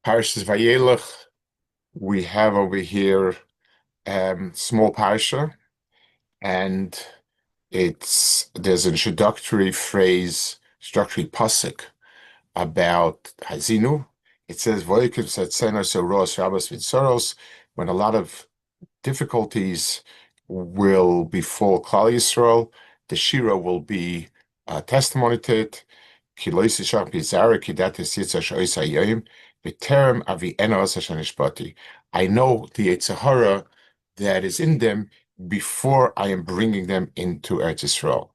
Parshas Veyeilech, we have over here small parsha, and there's an introductory pasuk about Hazinu. It says Voyikim Satsenos Ros Rabbos Vitzoros, when a lot of difficulties will befall Klal Yisrael, the Shira will be a testimony to it. Ki lo yisishach bizarre ki datis yitzah shois hayoyim b'terem avi'ena osa shanishpati. I know the Yetzer Hara that is in them before I am bringing them into Eretz Yisrael.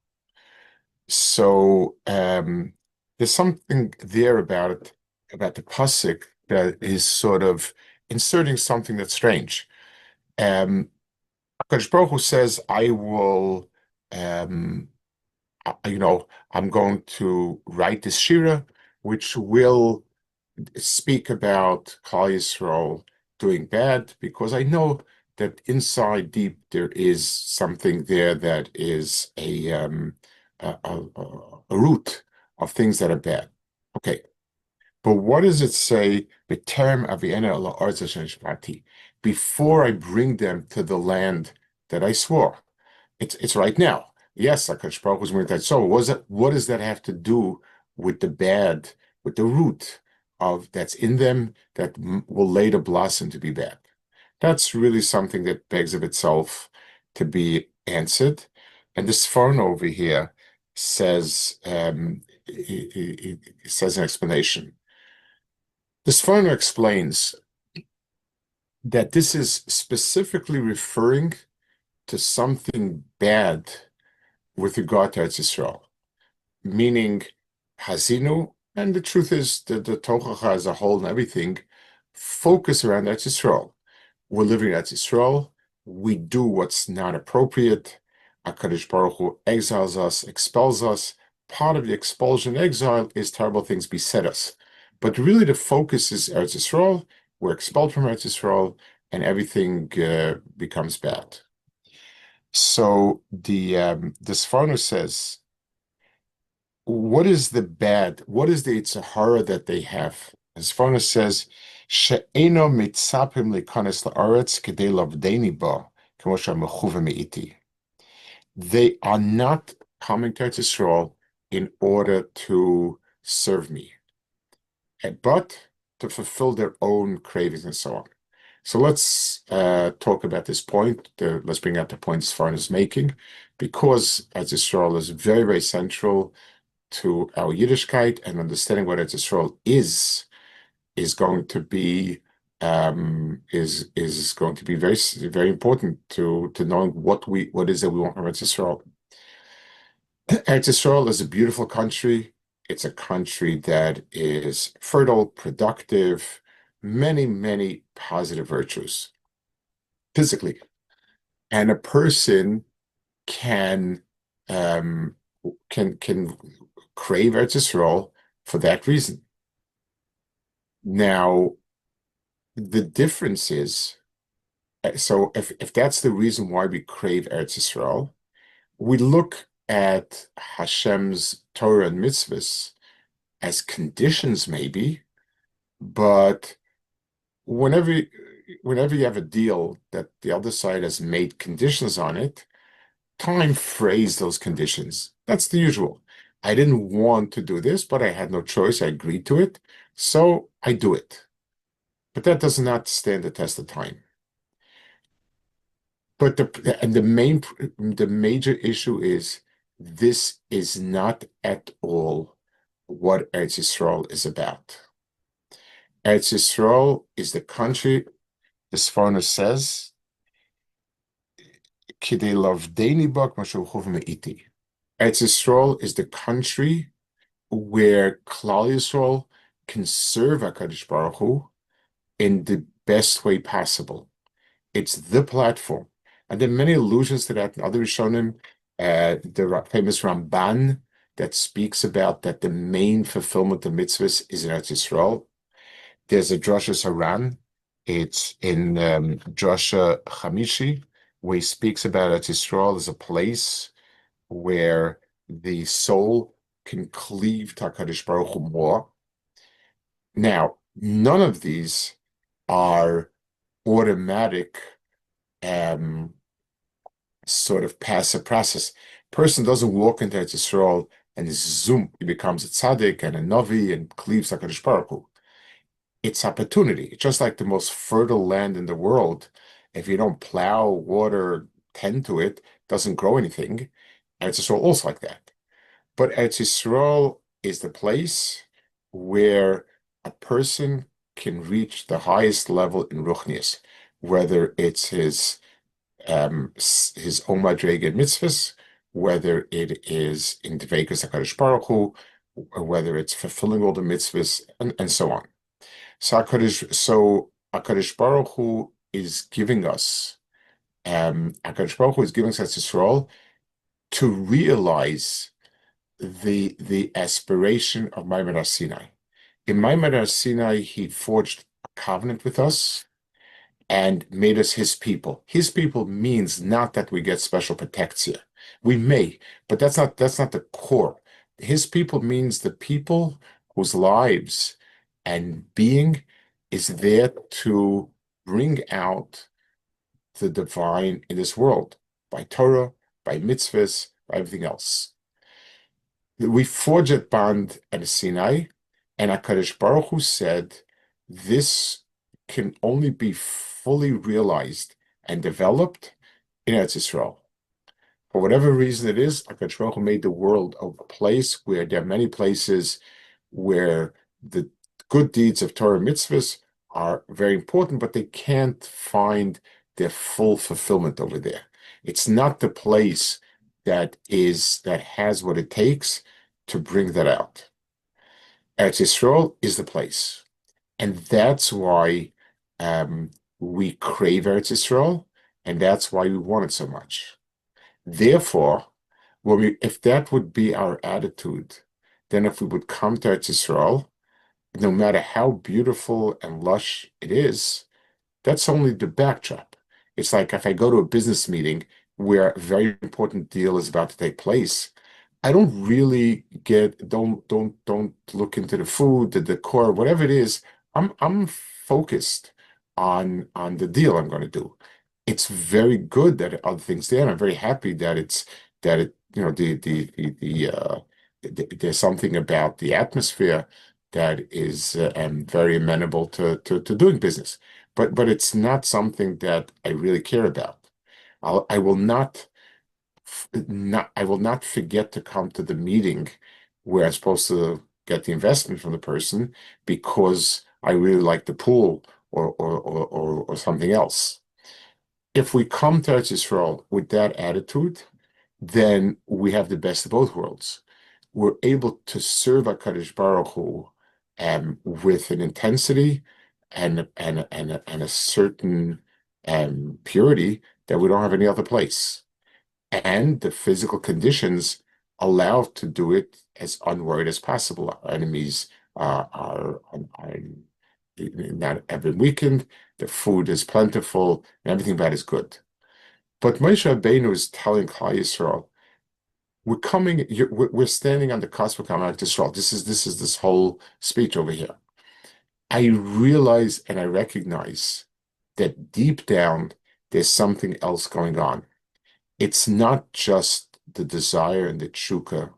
So there's something there about the pasuk that is sort of inserting something that's strange. HaKadosh Baruch Hu says, I will, I'm going to write this Shira, which will speak about Klal Yisrael doing bad, because I know that inside deep there is something there that is a root of things that are bad. Okay. But what does it say? Before I bring them to the land that I swore. It's right now. Yes, HaKadosh Baruch Hu is going to. So what does that have to do with the bad, with the root of that's in them that will later blossom to be bad? That's really something that begs of itself to be answered. And this phone over here says it says an explanation. The Sforno explains that this is specifically referring to something bad with regard to Eretz Yisrael, meaning Hazinu, and the truth is that the Tochacha as a whole and everything focus around Eretz Yisrael. We're living in Eretz Yisrael. We do what's not appropriate. HaKadosh Baruch Hu exiles us, expels us. Part of the expulsion and exile is terrible things beset us. But really the focus is Eretz Yisrael. We're expelled from Eretz Yisrael, and everything becomes bad. So the Sforno says, what is the bad? What is the Yetzer Hara that they have? The Sforno says, she'eno mitzapim likanes la'aretz kedei lavdeni ba, kemo she'mechuva me'iti. They are not coming to Eretz Yisrael in order to serve me, but to fulfill their own cravings and so on. So let's talk about this point. Let's bring out the point Sforno is making, because Eretz Yisrael is very, very central to our Yiddishkeit, and understanding what Eretz Yisrael is going to be is going to be very, very important to knowing what is that we want from Eretz Yisrael. Eretz Yisrael is a beautiful country. It's a country that is fertile, productive, many, many positive virtues physically. And a person can crave Eretz Yisrael for that reason. Now, the difference is, so if that's the reason why we crave Eretz Yisrael, we look at Hashem's Torah and mitzvahs as conditions maybe, but whenever you have a deal that the other side has made conditions on it, time frays those conditions. That's the usual. I didn't want to do this, but I had no choice. I agreed to it, so I do it. But that does not stand the test of time. But the major issue is, this is not at all what Eretz Yisrael is about. Eretz Yisrael is the country, the Sforno says, Kidei lavdeni ba k'mo she'mechuva me'iti. Eretz Yisrael is the country where Klal Yisrael can serve HaKadosh Baruch Hu in the best way possible. It's the platform. And there are many allusions to that in other Rishonim. The famous Ramban that speaks about that the main fulfillment of mitzvahs is in Eretz Yisrael. There's a Drasha Haran. It's in Drasha Chamishi, where he speaks about Eretz Yisrael as a place where the soul can cleave to HaKadosh Baruch Hu more. Now, None of these are automatic um, sort of passive process. Person doesn't walk into Eretz Yisrael and zoom, he becomes a tzaddik and a novi and cleaves HaKadosh Baruch Hu. It's opportunity. It's just like the most fertile land in the world. If you don't plow, water, tend to it, doesn't grow anything. Eretz Yisrael also like that. But Eretz Yisrael is the place where a person can reach the highest level in Ruchnius, whether it's his Om Madrega mitzvahs, whether it is in Dveikus HaKadosh Baruch Hu, or whether it's fulfilling all the mitzvahs, and so on. So HaKadosh Baruch Hu is giving us, HaKadosh Baruch Hu is giving us Yisrael to realize the aspiration of Maimon Har Sinai. In Maimon Har Sinai, he forged a covenant with us and made us his people. His people means not that we get special protection. We may, but that's not the core. His people means the people whose lives and being is there to bring out the divine in this world by Torah, by mitzvahs, by everything else. We forged a bond at Sinai, and HaKadosh Baruch Hu said, this can only be fully realized and developed in Eretz Yisrael. For whatever reason it is, HaKadosh Baruch Hu made the world a place where there are many places where the good deeds of Torah mitzvahs are very important, but they can't find their full fulfillment over there. It's not the place that has what it takes to bring that out. Eretz Yisrael is the place. And that's why we crave Eretz Yisrael, and that's why we want it so much. Therefore, if that would be our attitude, then if we would come to Eretz Yisrael, no matter how beautiful and lush it is, that's only the backdrop. It's like if I go to a business meeting where a very important deal is about to take place, I don't really don't look into the food, the decor, whatever it is. I'm focused on the deal I'm going to do. It's very good that other things there, and I'm very happy that it there's something about the atmosphere that is very amenable to doing business. But it's not something that I really care about. I will not forget to come to the meeting where I'm supposed to get the investment from the person because I really like the pool or something else. If we come to Eretz Yisrael with that attitude, then we have the best of both worlds. We're able to serve HaKadosh Baruch Hu with an intensity and a certain purity that we don't have any other place. And the physical conditions allow to do it as unworried as possible. Our enemies are not every weekend. The food is plentiful, and everything about is good. But Moshe Rabbeinu is telling Klal Yisrael, we're standing on the cusp of coming out to Yisrael. This is this whole speech over here. I realize and I recognize that deep down there's something else going on. It's not just the desire and the tshuka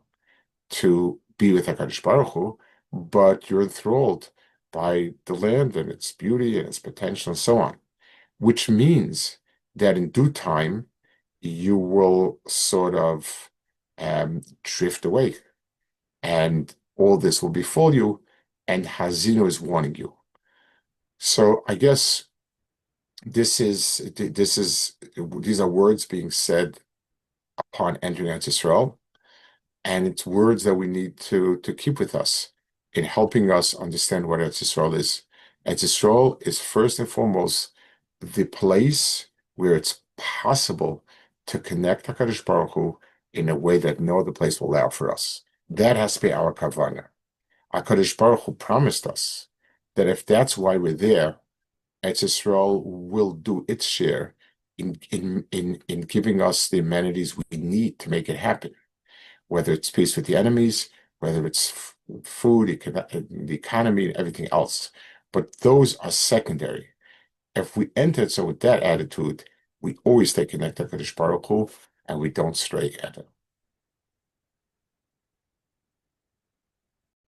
to be with HaKadosh Baruch Hu, but you're enthralled by the land and its beauty and its potential and so on, which means that in due time, you will sort of drift away, and all this will befall you, and Hazino is warning you. So I guess these are words being said upon entering Eretz Yisrael, and it's words that we need to keep with us in helping us understand what Eretz Yisrael is. Eretz Yisrael is first and foremost the place where it's possible to connect HaKadosh Baruch Hu in a way that no other place will allow for us. That has to be our kavanah. HaKadosh Baruch Hu promised us that if that's why we're there, Eretz Yisrael will do its share in giving us the amenities we need to make it happen, whether it's peace with the enemies, whether it's food, the economy, and everything else. But those are secondary. If we enter so with that attitude, we always stay connected to the Baruch Hu, and we don't stray at it.